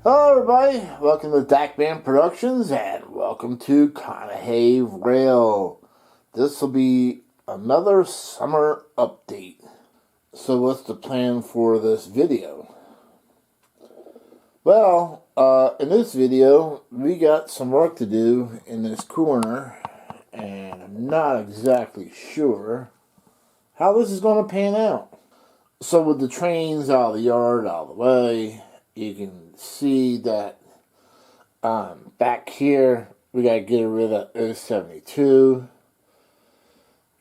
Hello everybody, welcome to Dakman Productions and welcome to Conahey Rail. This will be another summer update. So what's the plan for this video? Well, in this video we got some work to do in this corner and I'm not exactly sure how this is going to pan out. So with the trains out of the yard, out of the way, you can see that back here we got to get rid of 072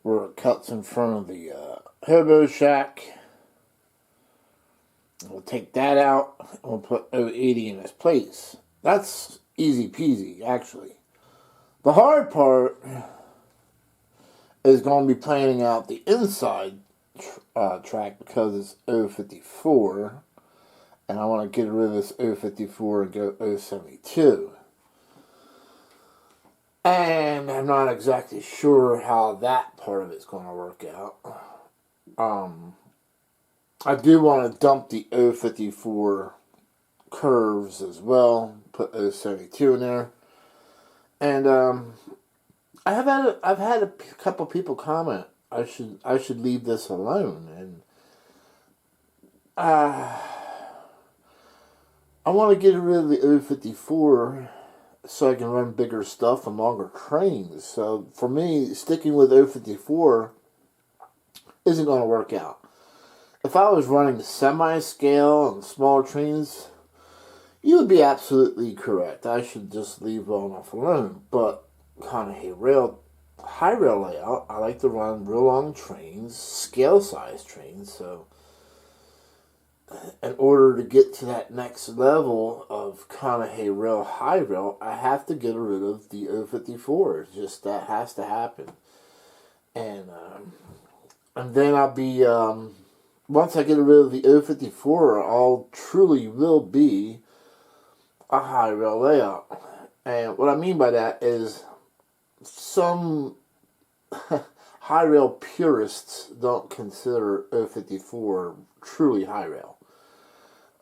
where it cuts in front of the hobo shack. We'll take that out and we'll put 080 in its place. That's easy peasy, actually. The hard part is going to be planning out the inside track because it's 054. And I want to get rid of this 054 and go 072. And I'm not exactly sure how that part of it's going to work out. I do want to dump the 054 curves as well. Put 072 in there. And I've had a couple people comment I should leave this alone, and I want to get rid of the 054 so I can run bigger stuff and longer trains. So for me, sticking with 054 isn't going to work out. If I was running semi-scale and smaller trains, you would be absolutely correct. I should just leave well enough alone. But Conahey Rail, high rail layout, I like to run real long trains, scale-size trains, so in order to get to that next level of Conahey Rail high rail, I have to get rid of the 054. It's just that has to happen. And then I'll be, once I get rid of the 054, I'll truly will be a high rail layout. And what I mean by that is some high rail purists don't consider 054 truly high rail.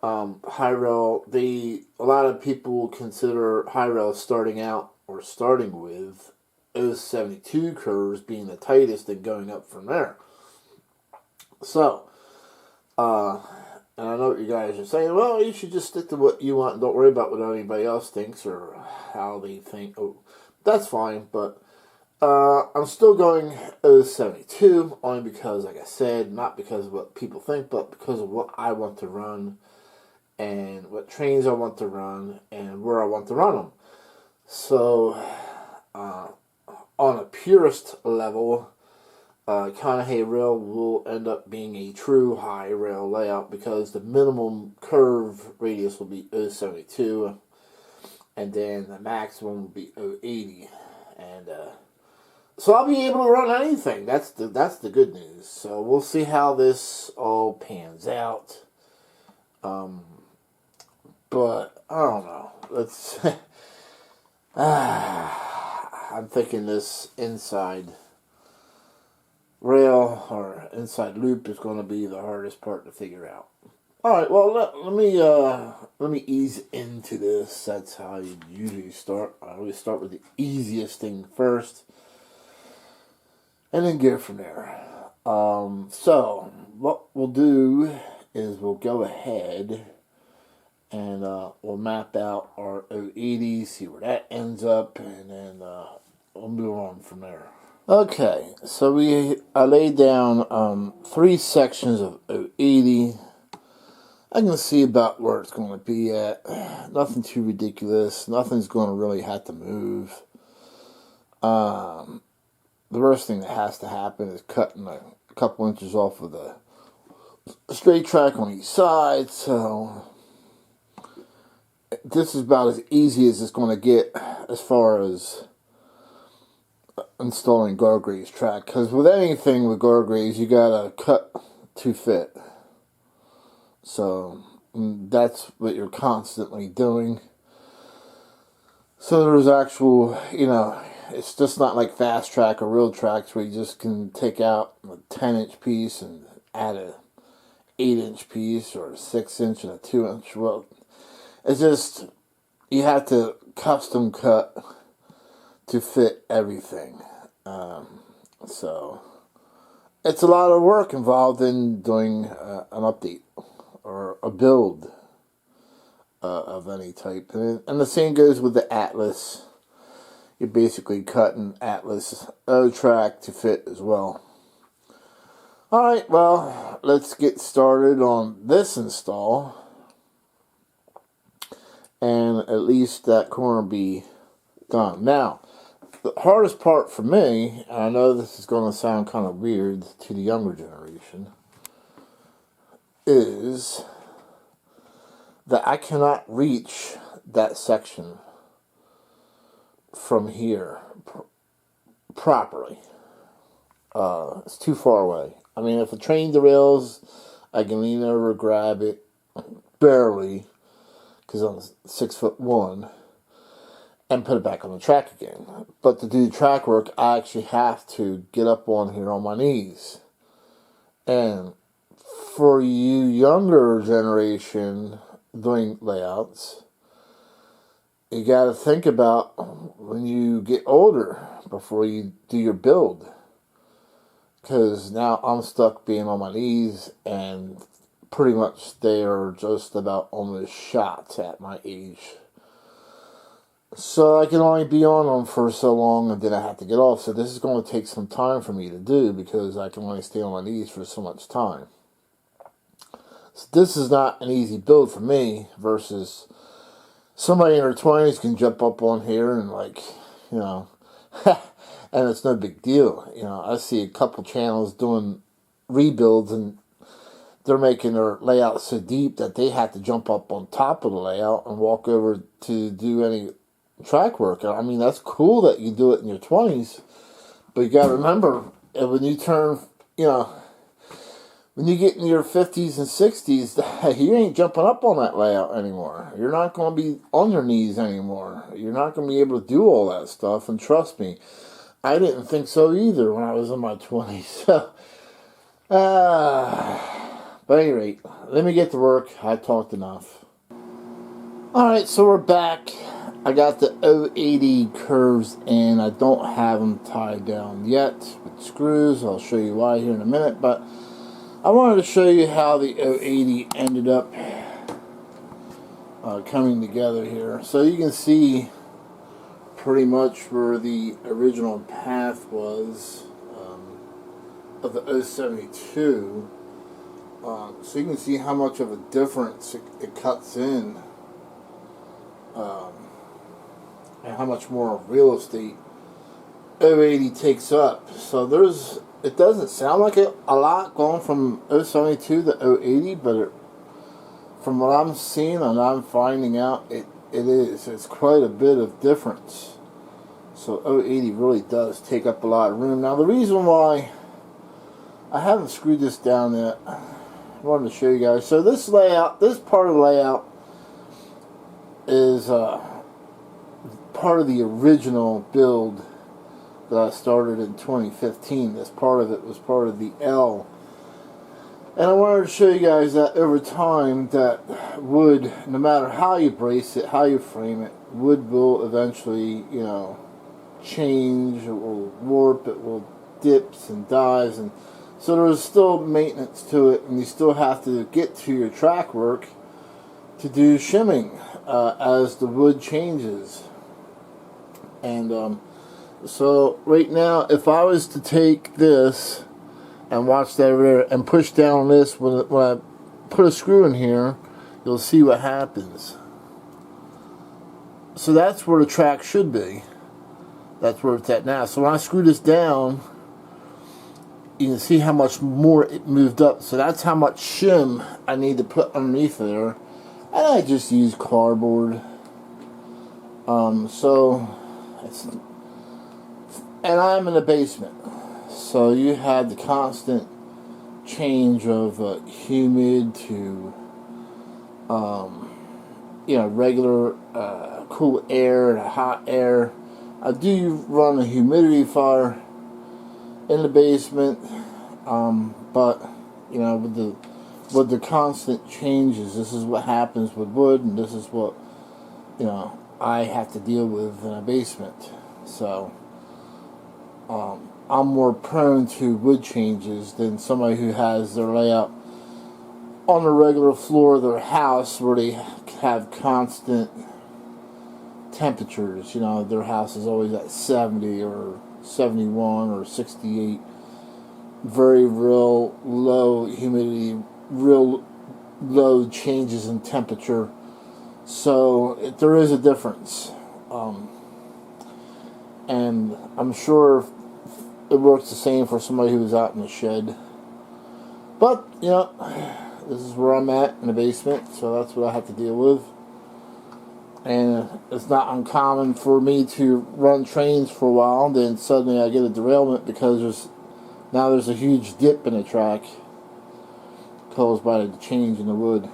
High rail, a lot of people consider high rail starting out or starting with 072 curves being the tightest and going up from there. So, and I know what you guys are saying, well, you should just stick to what you want and don't worry about what anybody else thinks or how they think. Oh, that's fine, but I'm still going 072 only because, like I said, not because of what people think, but because of what I want to run and what trains I want to run and where I want to run them. So, on a purist level, Conahey Rail will end up being a true high rail layout because the minimum curve radius will be 072 and then the maximum will be 080. And so I'll be able to run anything. That's the good news. So we'll see how this all pans out. But I don't know. Let's. I'm thinking this inside rail or inside loop is going to be the hardest part to figure out. All right. Well, let me ease into this. That's how you usually start. I always start with the easiest thing first, and then go from there. So what we'll do is we'll go ahead and we'll map out our 080, see where that ends up, and then we'll move on from there. Okay, so I laid down 3 sections of 080. I can see about where it's going to be at. Nothing too ridiculous. Nothing's going to really have to move. The worst thing that has to happen is cutting a couple inches off of the straight track on each side. So this is about as easy as it's going to get as far as installing guardrails track. Because with anything with guardrails, you gotta cut to fit. So that's what you're constantly doing. So there's actual, it's just not like fast track or real tracks where you just can take out a 10-inch piece and add a 8-inch piece or a 6-inch and a 2-inch. Well, It's just, you have to custom cut to fit everything. So it's a lot of work involved in doing an update or a build of any type. And the same goes with the Atlas. You're basically cutting Atlas O-track to fit as well. Alright, well, let's get started on this install. And at least that corner be done. Now, the hardest part for me, and I know this is going to sound kind of weird to the younger generation, is that I cannot reach that section from here properly. It's too far away. I mean, if the train derails, I can lean over, grab it, barely, because I'm 6'1", and put it back on the track again. But to do the track work, I actually have to get up on here on my knees. And for you younger generation doing layouts, you got to think about when you get older before you do your build. Because now I'm stuck being on my knees, and pretty much they are just about almost shot at my age. So I can only be on them for so long, and then I have to get off. So this is going to take some time for me to do, because I can only stay on my knees for so much time. So this is not an easy build for me, versus somebody in their 20s can jump up on here and, like, you know, and it's no big deal. You know, I see a couple channels doing rebuilds, and they're making their layout so deep that they have to jump up on top of the layout and walk over to do any track work. I mean, that's cool that you do it in your 20s, but you got to remember, when you turn, you know, when you get in your 50s and 60s, you ain't jumping up on that layout anymore. You're not going to be on your knees anymore. You're not going to be able to do all that stuff, and trust me, I didn't think so either when I was in my 20s. So, but at any rate, let me get to work. I talked enough. Alright, so we're back. I got the 080 curves in. I don't have them tied down yet with screws. I'll show you why here in a minute. But I wanted to show you how the 080 ended up coming together here. So you can see pretty much where the original path was of the 072. So you can see how much of a difference it cuts in, and how much more real estate 080 takes up. So it doesn't sound like a lot going from 072 to 080, but from what I'm seeing and I'm finding out, it is. It's quite a bit of difference. So 080 really does take up a lot of room. Now the reason why I haven't screwed this down yet, I wanted to show you guys. So this layout, this part of the layout is part of the original build that I started in 2015. This part of it was part of the L. And I wanted to show you guys that over time, that wood, no matter how you brace it, how you frame it, wood will eventually, you know, change, it will warp, it will dips and dives, and so there's still maintenance to it, and you still have to get to your track work to do shimming as the wood changes. And so right now, if I was to take this and watch that over there and push down on this, when I put a screw in here, you'll see what happens. So that's where the track should be. That's where it's at now. So when I screw this down, you can see how much more it moved up. So that's how much shim I need to put underneath there. And I just use cardboard. So it's, and I'm in the basement. So you have the constant change of humid to you know, regular cool air to hot air. I do run a humidifier in the basement, but you know, with the constant changes, this is what happens with wood, and this is what I have to deal with in a basement. So I'm more prone to wood changes than somebody who has their layout on the regular floor of their house where they have constant temperatures. Their house is always at 70 or 71 or 68. Very real low humidity, real low changes in temperature. So there is a difference. And I'm sure it works the same for somebody who's out in the shed. But, this is where I'm at in the basement, so that's what I have to deal with. And it's not uncommon for me to run trains for a while, then suddenly I get a derailment because there's a huge dip in the track caused by the change in the wood.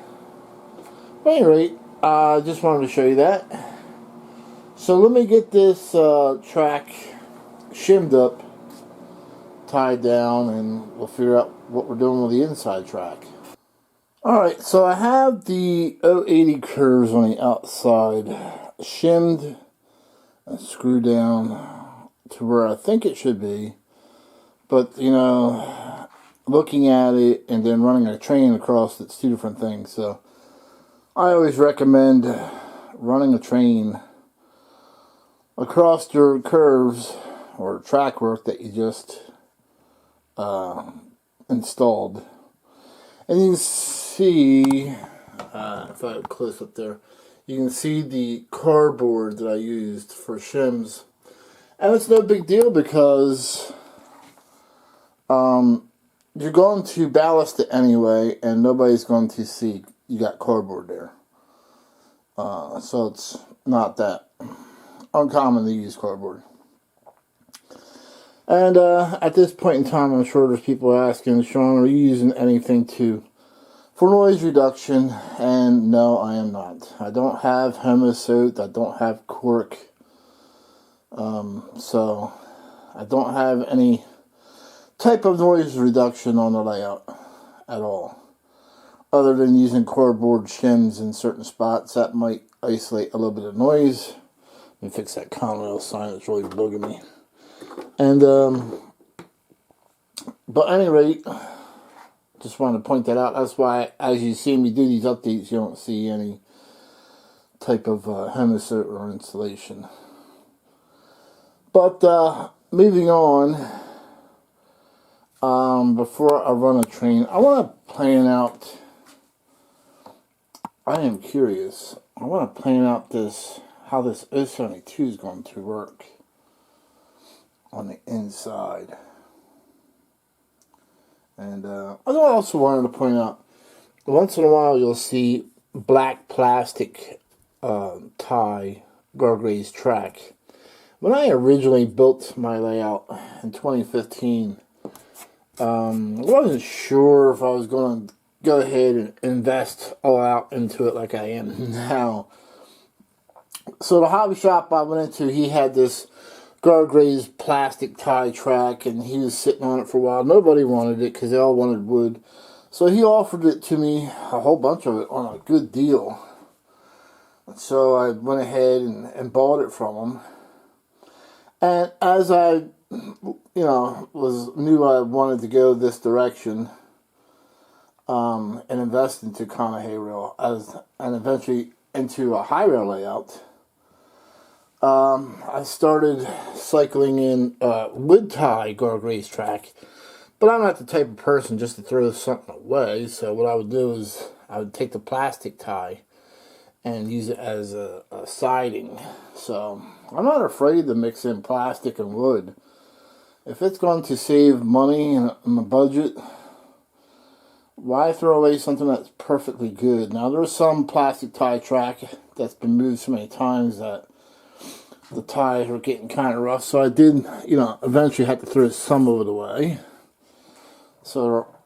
But at any rate, I just wanted to show you that. So let me get this track shimmed up, tied down, and we'll figure out what we're doing with the inside track. Alright, so I have the 080 curves on the outside shimmed and screwed down to where I think it should be. But, looking at it and then running a train across, it's two different things. So I always recommend running a train across your curves or track work that you just installed. And you can see, if I have close up there, you can see the cardboard that I used for shims. And it's no big deal because you're going to ballast it anyway, and nobody's going to see you got cardboard there. So it's not that uncommon to use cardboard. And at this point in time, I'm sure there's people asking, Sean, are you using anything for noise reduction? And no, I am not. I don't have Homosote. I don't have cork. So I don't have any type of noise reduction on the layout at all. Other than using cardboard shims in certain spots that might isolate a little bit of noise. Let me fix that Conahey Rail sign that's really bugging me. And, but at any rate, just wanted to point that out. That's why, as you see me do these updates, you don't see any type of Homosote or installation. But, moving on, before I run a train, I want to plan out, I am curious, I want to plan out how this 072 is going to work on the inside. And I also wanted to point out, once in a while you'll see black plastic tie guardrails track. When I originally built my layout in 2015, I wasn't sure if I was going to go ahead and invest all out into it like I am now. So the hobby shop I went into, he had this guardrails plastic tie track, and he was sitting on it for a while. Nobody wanted it because they all wanted wood. So he offered it to me, a whole bunch of it, on a good deal. So I went ahead and bought it from him. And as I, knew I wanted to go this direction, and invest into Conahey Rail and eventually into a high rail layout, I started cycling in wood tie guardrails track. But I'm not the type of person just to throw something away. So what I would do is I would take the plastic tie and use it as a siding. So I'm not afraid to mix in plastic and wood. If it's going to save money in the budget, why throw away something that's perfectly good? Now there's some plastic tie track that's been moved so many times that the ties were getting kind of rough. So I did, eventually had to throw some of it away. So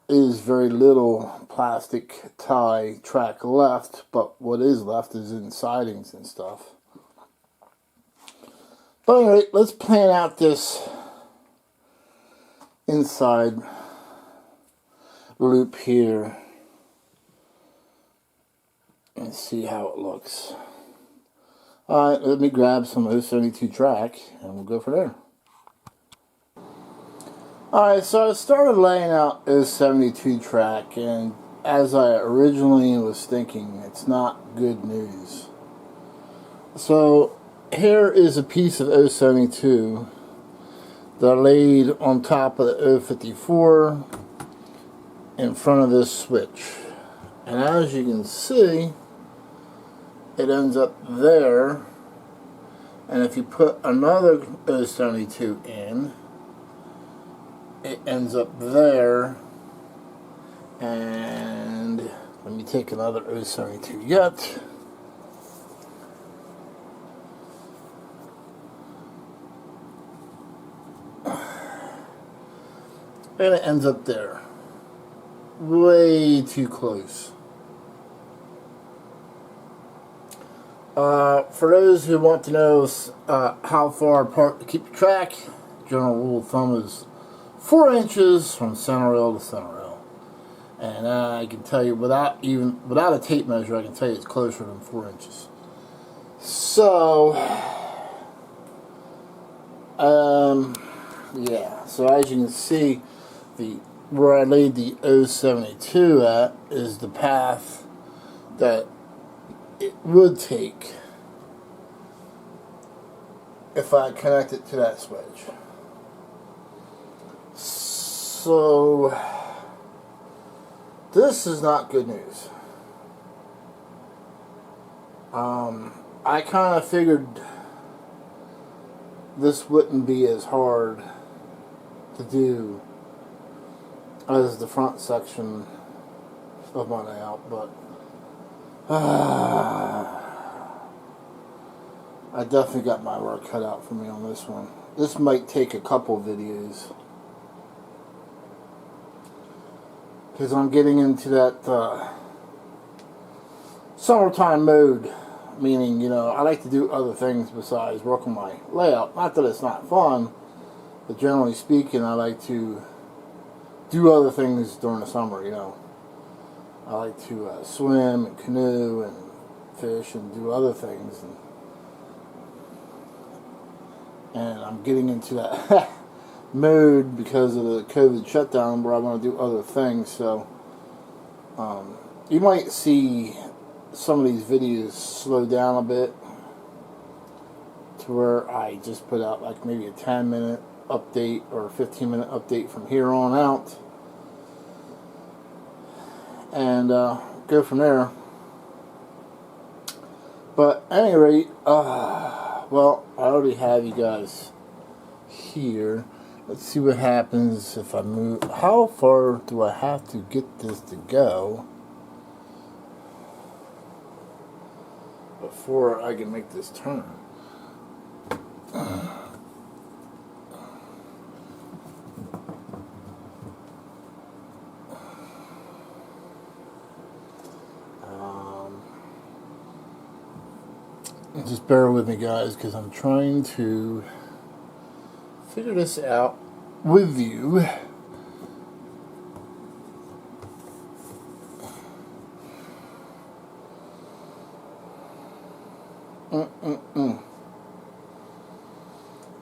there is very little plastic tie track left, but what is left is in sidings and stuff. But anyway, let's plan out this inside loop here and see how it looks. Alright, let me grab some 072 track and we'll go from there. Alright, so I started laying out 072 track, and as I originally was thinking, it's not good news. So here is a piece of 072 that I laid on top of the 054 in front of this switch. And as you can see, it ends up there. And if you put another 072 in, it ends up there. And let me take another 072 yet. And it ends up there. Way too close. For those who want to know how far apart to keep track, general rule of thumb is 4 inches from center rail to center rail. And I can tell you, without a tape measure, I can tell you it's closer than 4 inches. So, yeah. So as you can see, where I laid the 072 at is the path that it would take if I connect it to that switch. So this is not good news. I kind of figured this wouldn't be as hard to do as the front section of my layout, but I definitely got my work cut out for me on this one. This might take a couple videos, because I'm getting into that summertime mode, meaning, you know, I like to do other things besides work on my layout. Not that it's not fun, but generally speaking, I like to do other things during the summer, you know. I like to swim and canoe and fish and do other things, and I'm getting into that mode because of the COVID shutdown where I want to do other things. So you might see some of these videos slow down a bit to where I just put out like maybe a 10-minute update or a 15-minute update from here on out, and go from there. But at any rate, well, I already have you guys here. Let's see what happens if I move. How far do I have to get this to go before I can make this turn? Just bear with me, guys, because I'm trying to figure this out with you.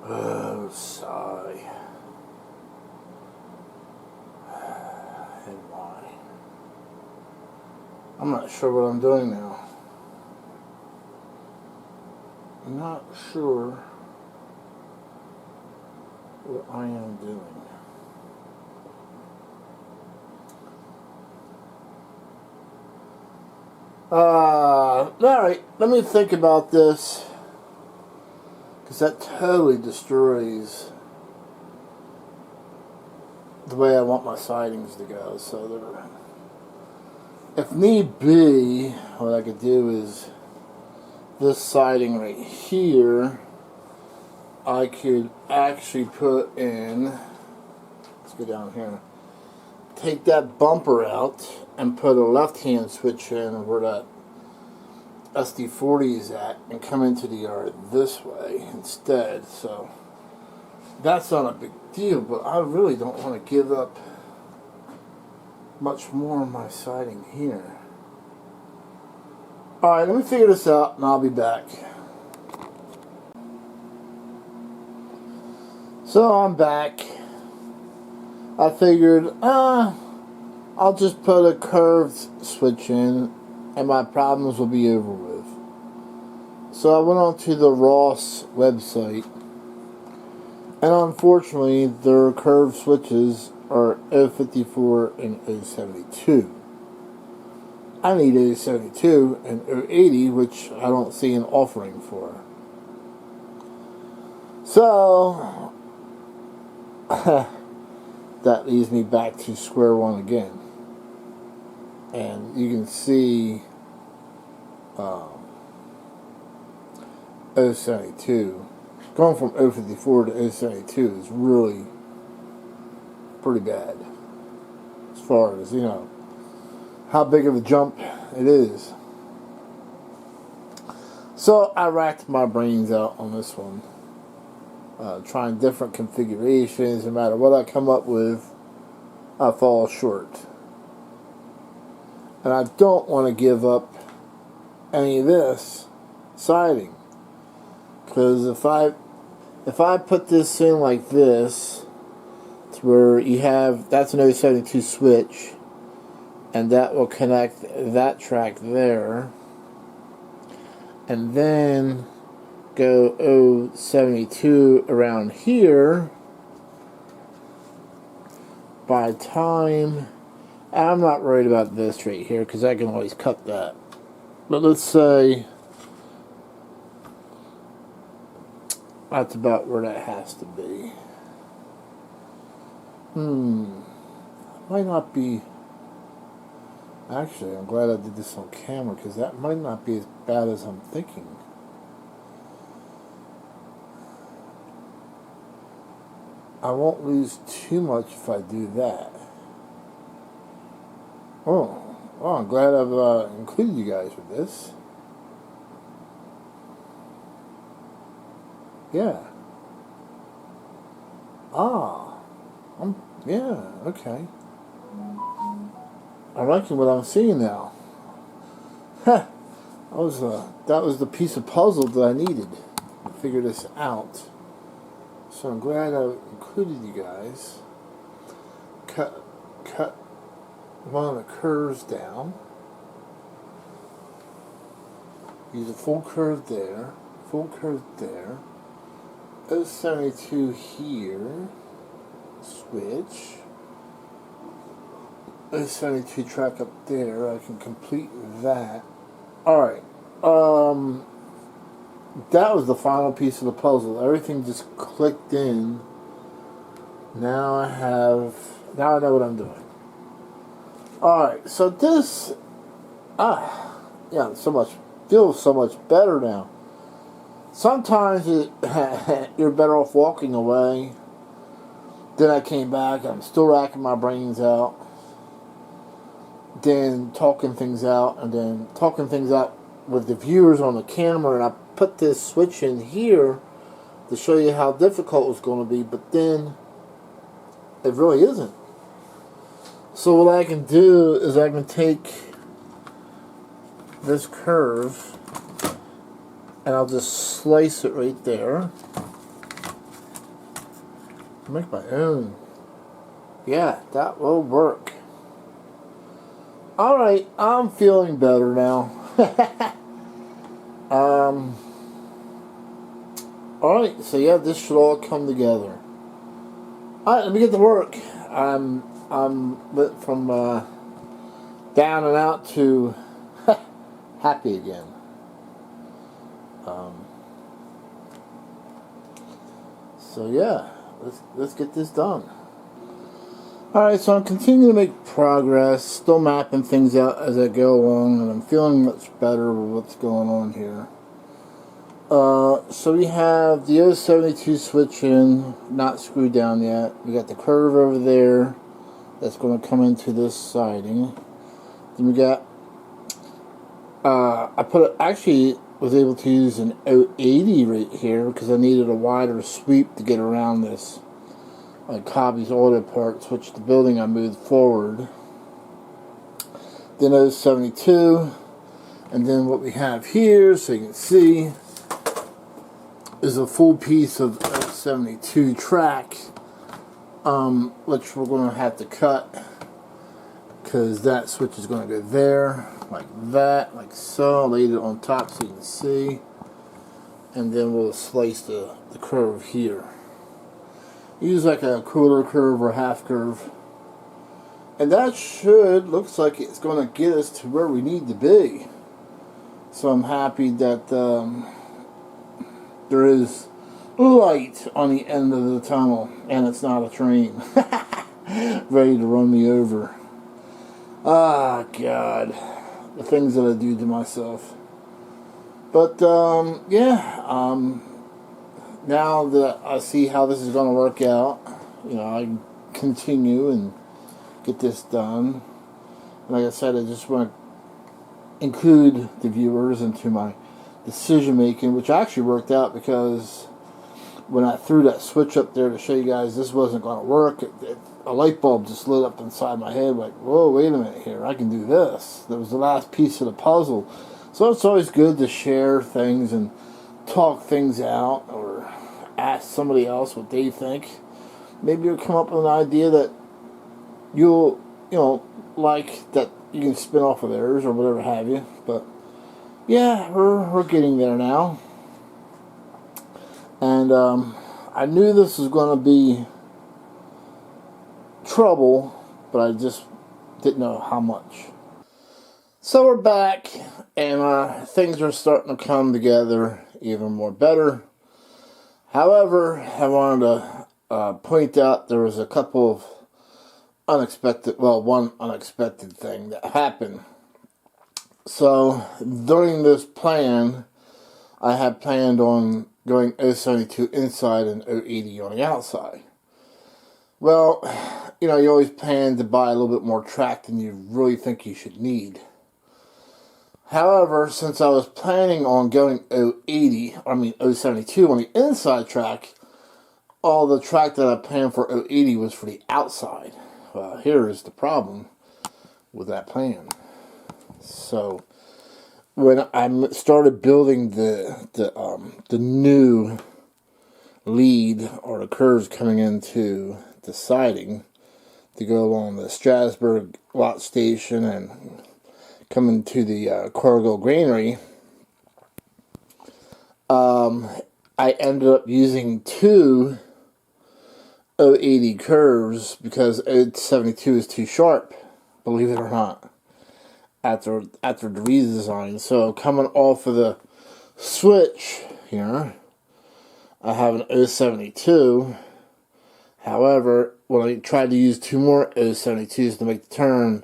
Oh, sigh. And why? I'm not sure what I'm doing now. I'm not sure what I am doing. Alright, let me think about this, because that totally destroys the way I want my sidings to go. So if need be, what I could do is this siding right here, I could actually put in, let's go down here, take that bumper out and put a left-hand switch in where that SD40 is at, and come into the yard this way instead. So that's not a big deal, but I really don't want to give up much more of my siding here. Alright, let me figure this out and I'll be back. So I'm back. I figured, I'll just put a curved switch in and my problems will be over with. So I went on to the Ross website, and unfortunately their curved switches are 054 and 072. I need 072 and 080, which I don't see an offering for. So that leads me back to square one again. And you can see 072. Going from 054 to 072 is really pretty bad. As far as, how big of a jump it is. So I racked my brains out on this one. Trying different configurations. No matter what I come up with, I fall short. And I don't want to give up any of this siding. Because if I put this in like this, to where you have, that's an 072 switch, and that will connect that track there, and then go 072 around here. By time, I'm not worried about this right here because I can always cut that. But let's say that's about where that has to be. Might not be. Actually, I'm glad I did this on camera because that might not be as bad as I'm thinking. I won't lose too much if I do that. Oh, I'm glad I've included you guys with this. Yeah. Yeah, okay. I'm liking what I'm seeing now. That was the piece of puzzle that I needed to figure this out. So I'm glad I included you guys. Cut one of the curves down. Use a full curve there, full curve there. 072 here. Switch. 072 track up there. I can complete that. Alright. That was the final piece of the puzzle. Everything just clicked in. Now I know what I'm doing. Alright, so this feels so much better now. Sometimes you're better off walking away. Then I came back, I'm still racking my brains out. Then talking things out, and then talking things out with the viewers on the camera, and I put this switch in here to show you how difficult it's going to be, but then it really isn't. So what I can do is I can take this curve and I'll just slice it right there. Make my own. Yeah, that will work. Alright, I'm feeling better now. Alright, so yeah, this should all come together. Alright, let me get to work. I'm went from down and out to happy again. So yeah, let's get this done. Alright, so I'm continuing to make progress, still mapping things out as I go along, and I'm feeling much better with what's going on here. So we have the 072 switch in, not screwed down yet. We got the curve over there that's going to come into this siding. Then we got, actually was able to use an 080 right here because I needed a wider sweep to get around this. Like Hobby's auto parts, which the building I moved forward. Then 072, and then what we have here, so you can see, is a full piece of 072 track, which we're going to have to cut because that switch is going to go there, like that, like so. I laid it on top so you can see, and then we'll slice the curve here. Use like a quarter curve or half curve, and that looks like it's going to get us to where we need to be. So I'm happy that there is light on the end of the tunnel, and it's not a train ready to run me over. Ah, God, the things that I do to myself. But now that I see how this is going to work out, I continue and get this done. Like I said, I just want to include the viewers into my decision making, which actually worked out because when I threw that switch up there to show you guys this wasn't going to work, a light bulb just lit up inside my head like, whoa, wait a minute here, I can do this. That was the last piece of the puzzle. So it's always good to share things and talk things out or ask somebody else what they think. Maybe you'll come up with an idea that you'll, like, that you can spin off of theirs or whatever have you. But yeah, we're getting there now. And I knew this was going to be trouble, but I just didn't know how much. So we're back, and things are starting to come together even more better. However, I wanted to point out there was a couple of one unexpected thing that happened. So during this plan, I had planned on going 072 inside and 080 on the outside. Well, you always plan to buy a little bit more track than you really think you should need. However, since I was planning on going 072 on the inside track, all the track that I planned for 080 was for the outside. Well, here is the problem with that plan. So when I started building the new lead or the curves coming into the siding to go along the Strasburg lot station and coming to the Cargill Granary, I ended up using two 080 curves because 072 is too sharp, believe it or not, after the redesign. So coming off of the switch here, I have an 072. However, when I tried to use two more 072s to make the turn,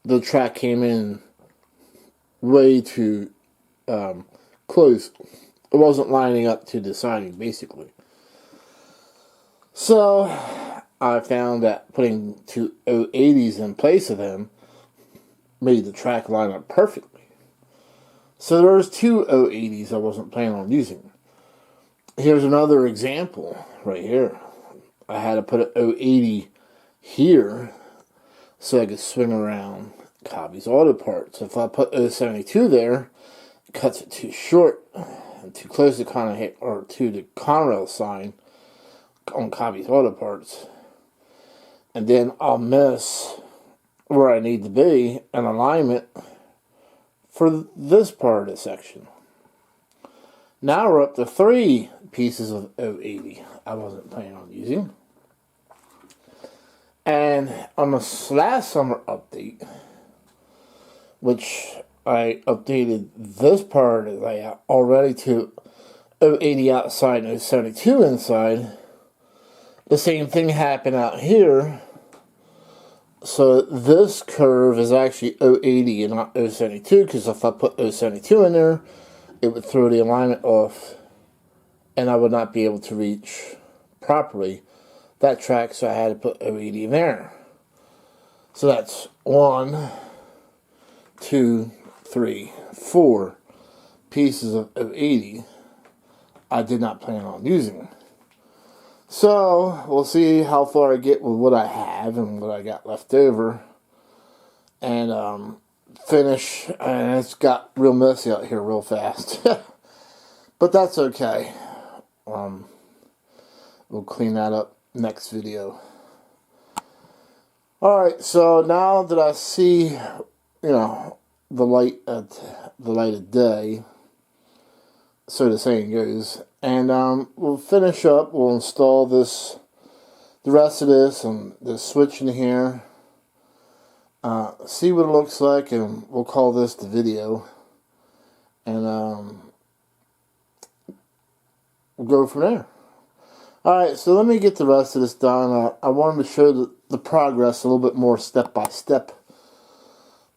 the track came in way too close. It wasn't lining up to the siding, basically. So I found that putting two 080s in place of them made the track line up perfectly. So there's two 080s I wasn't planning on using. Here's another example right here. I had to put an 080 here so I could swing around Cobby's Auto Parts. If I put 072 there, it cuts it too short and too close to Conahey or to the Conahey Rail sign on Cobby's Auto Parts. And then I'll miss where I need to be in alignment for this part of the section. Now we're up to 3 pieces of 080 I wasn't planning on using. And on the last summer update, which I updated this part of the layout already to 080 outside and 072 inside, the same thing happened out here. So this curve is actually 080 and not 072, because if I put 072 in there, it would throw the alignment off and I would not be able to reach properly that track, so I had to put 080 in there. So that's 1, 2, 3, 4 pieces of 080 I did not plan on using. So we'll see how far I get with what I have and what I got left over, and finish. And it's got real messy out here real fast, but that's okay. we'll clean that up next video. Alright, so now that I see, the light of day, so the saying goes, and we'll finish up, we'll install the rest of this and the switch in here, see what it looks like, and we'll call this the video, and we'll go from there. Alright, so let me get the rest of this done. I wanted to show the progress a little bit more step by step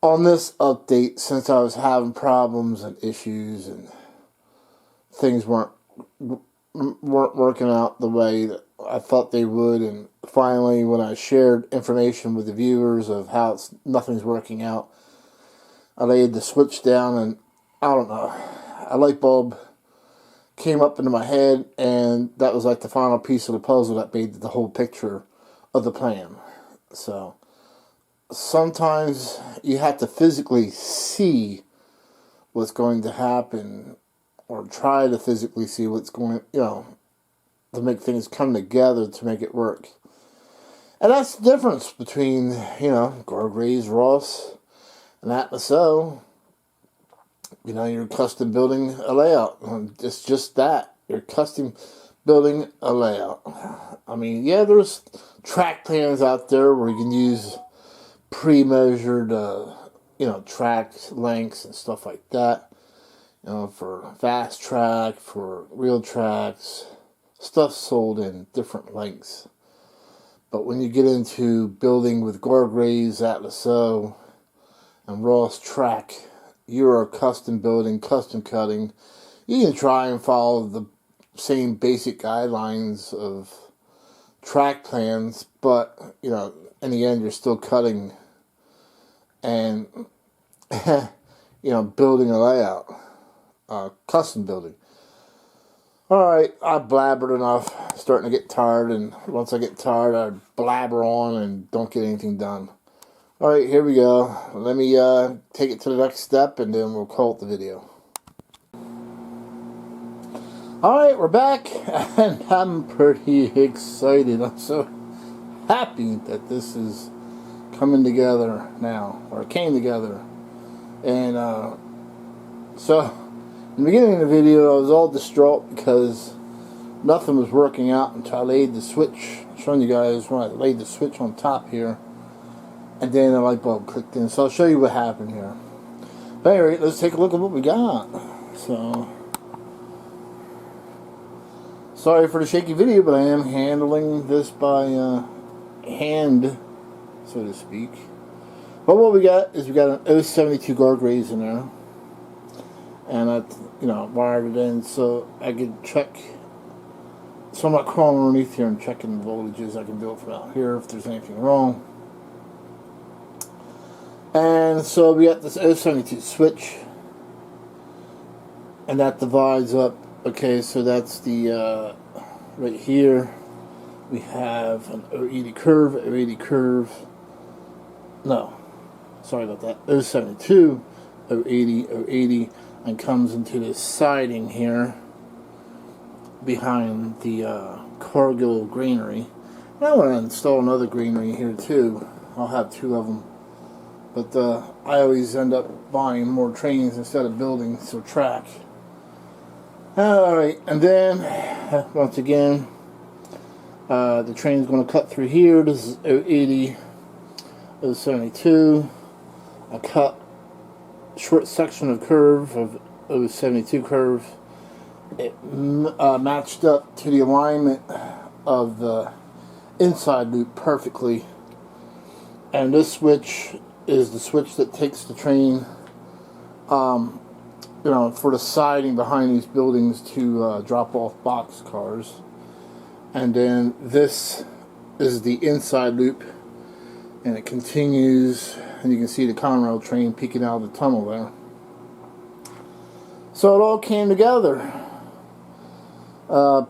on this update, since I was having problems and issues and things weren't working out the way that I thought they would. And finally, when I shared information with the viewers of how nothing's working out, I laid the switch down, and I don't know, a light bulb came up into my head, and that was like the final piece of the puzzle that made the whole picture of the plan. So sometimes you have to physically see what's going to happen, or try to physically see what's going, to make things come together to make it work. And that's the difference between, Gargraves, Ross, and Atlas O. You're custom building a layout. It's just that. You're custom building a layout. I mean, yeah, there's track plans out there where you can use pre-measured, track lengths and stuff like that. For fast track, for real tracks, stuff sold in different lengths. But when you get into building with Gargraves, Atlas O, and Ross track, you're custom building, custom cutting. You can try and follow the same basic guidelines of track plans, but, in the end, you're still cutting and, building a layout, custom building. Alright, I blabbered enough, starting to get tired, and once I get tired, I blabber on and don't get anything done. Alright, here we go. Let me take it to the next step, and then we'll call it the video. Alright, we're back, and I'm pretty excited. I'm so happy that this is coming together now, or it came together. And so, in the beginning of the video, I was all distraught because nothing was working out until I laid the switch. I'm showing you guys when I laid the switch on top here. And then the light bulb clicked in. So I'll show you what happened here. But anyway, let's take a look at what we got. So, sorry for the shaky video, but I am handling this by hand, so to speak. But what we got is we got an 072 Gargraves in there. And I, wired it in so I could check. So I'm not crawling underneath here and checking the voltages. I can do it from out here if there's anything wrong. And so we got this 072 switch, and that divides up. Okay, so that's the right here we have an 080 curve, 080 curve. No, sorry about that. 072, 080, 080, and comes into this siding here behind the Cargill granary. And I want to install another granary here too. I'll have two of them. But I always end up buying more trains instead of building, so track. Alright, and then, once again, the train's going to cut through here. This is 080, 072. I cut short section of curve of 072 curve. It matched up to the alignment of the inside loop perfectly. And this switch is the switch that takes the train, for the siding behind these buildings to drop off box cars. And then this is the inside loop, and it continues, and you can see the Conrail train peeking out of the tunnel there. So it all came together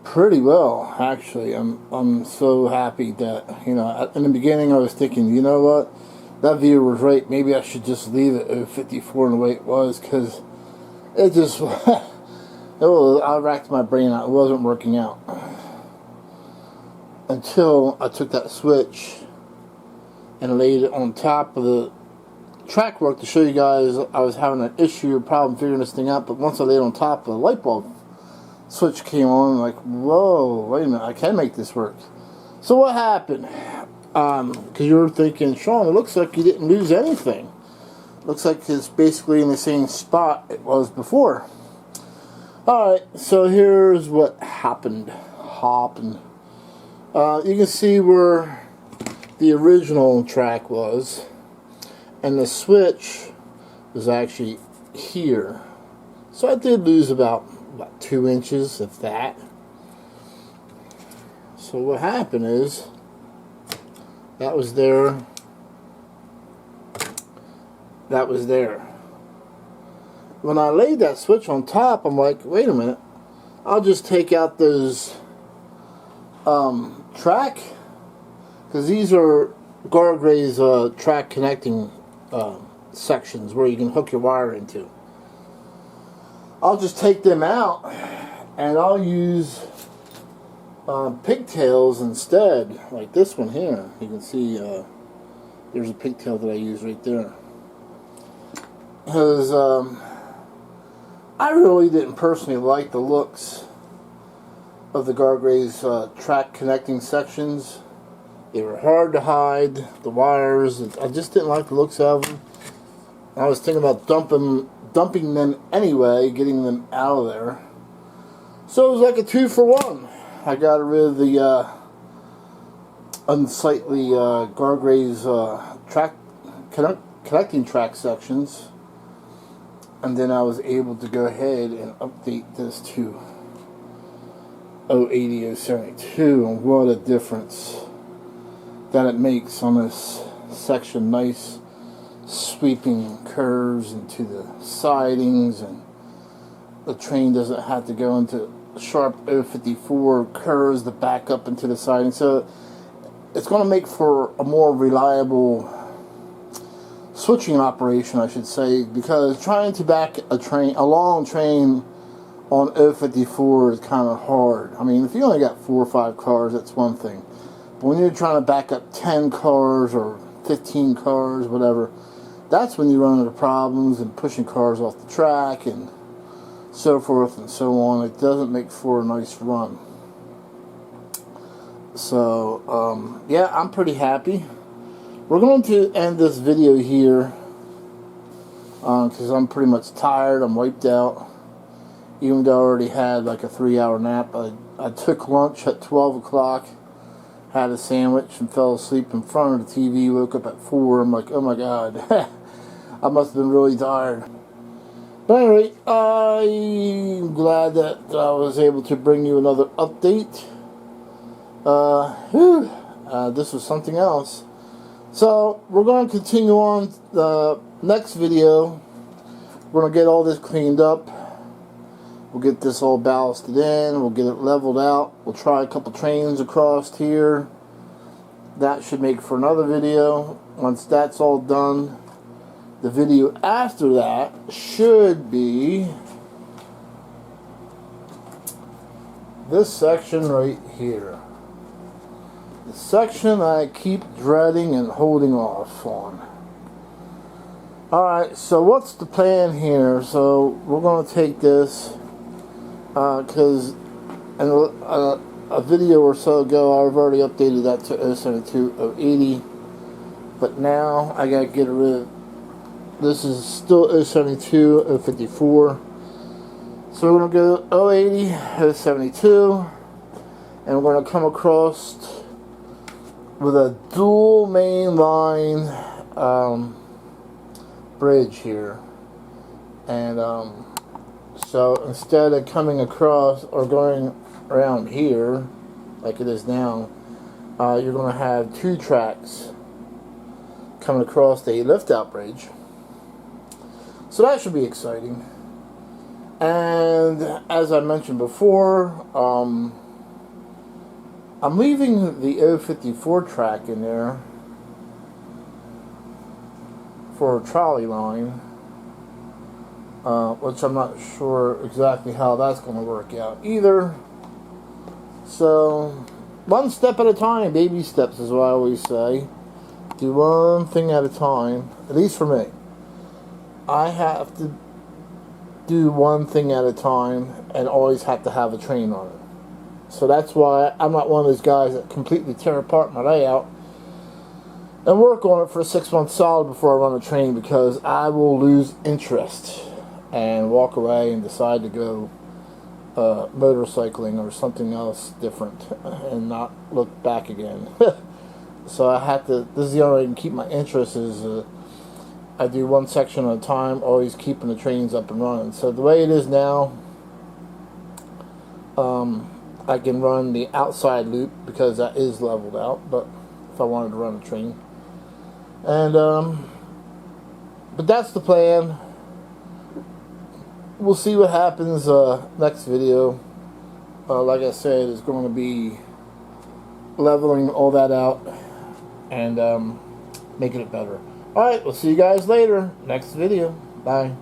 pretty well, actually. I'm so happy that, in the beginning I was thinking, you know what, that viewer was right, maybe I should just leave it at 54 in the way it was, because it just, I racked my brain out, it wasn't working out. until I took that switch and laid it on top of the track work to show you guys I was having an issue, a problem figuring this thing out. But once I laid it on top of the light bulb switch came on, I'm like, whoa, wait a minute, I can make this work. So what happened? Because you were thinking, Sean, it looks like you didn't lose anything. Looks like it's basically in the same spot it was before. Alright, so here's what happened. You can see where the original track was, and the switch was actually here. So I did lose about 2 inches, if that. So what happened is, that was there, that was there. When I laid that switch on top, I'm like, wait a minute, I'll just take out those track, because these are Gargray's track connecting sections where you can hook your wire into. I'll just take them out and I'll use pigtails instead, like this one here. You can see there's a pigtail that I use right there, because I really didn't personally like the looks of the Gargray's track connecting sections. They were hard to hide, the wires. I just didn't like the looks of them. I was thinking about dumping them anyway, getting them out of there. So it was like a 2-for-1. I got rid of the unsightly Gargray's track connecting track sections, and then I was able to go ahead and update this to 080 072, and what a difference that it makes on this section. Nice sweeping curves into the sidings, and the train doesn't have to go into sharp 054 curves to back up into the siding. So it's going to make for a more reliable switching operation, I should say, because trying to back a long train on 054 is kind of hard. I mean, if you only got 4 or 5 cars, that's one thing. But when you're trying to back up 10 cars or 15 cars, whatever, that's when you run into problems and pushing cars off the track and so forth and so on. It doesn't make for a nice run. So, yeah, I'm pretty happy. We're going to end this video here because I'm pretty much tired. I'm wiped out. Even though I already had like a 3-hour nap. I took lunch at 12 o'clock, had a sandwich, and fell asleep in front of the TV. Woke up at 4. I'm like, oh my god. I must have been really tired. But anyway, I'm glad that I was able to bring you another update. This was something else. So, we're going to continue on the next video. We're going to get all this cleaned up. We'll get this all ballasted in. We'll get it leveled out. We'll try a couple trains across here. That should make for another video. Once that's all done, the video after that should be this section right here. The section I keep dreading and holding off on. Alright, so what's the plan here? So we're going to take this, because in a video or so ago I've already updated that to 072 080, but now I gotta get rid of, this is still 072 054, so we're going to go 080 072, and we're going to come across with a dual main line bridge here, and so instead of coming across or going around here like it is now, you're going to have 2 tracks coming across the lift-out bridge. So that should be exciting. And as I mentioned before, I'm leaving the 054 track in there for a trolley line, which I'm not sure exactly how that's going to work out either. So one step at a time, baby steps is what I always say. Do one thing at a time, at least for me. I have to do one thing at a time and always have to have a train on it. So that's why I'm not one of those guys that completely tear apart my layout and work on it for 6 months solid before I run a train, because I will lose interest and walk away and decide to go motorcycling or something else different and not look back again. So I have to, this is the only way I can keep my interest, is I do one section at a time, always keeping the trains up and running. So the way it is now, I can run the outside loop because that is leveled out, but if I wanted to run a train. And but that's the plan. We'll see what happens next video. Like I said, it's going to be leveling all that out and making it better. Alright, we'll see you guys later. Next video. Bye.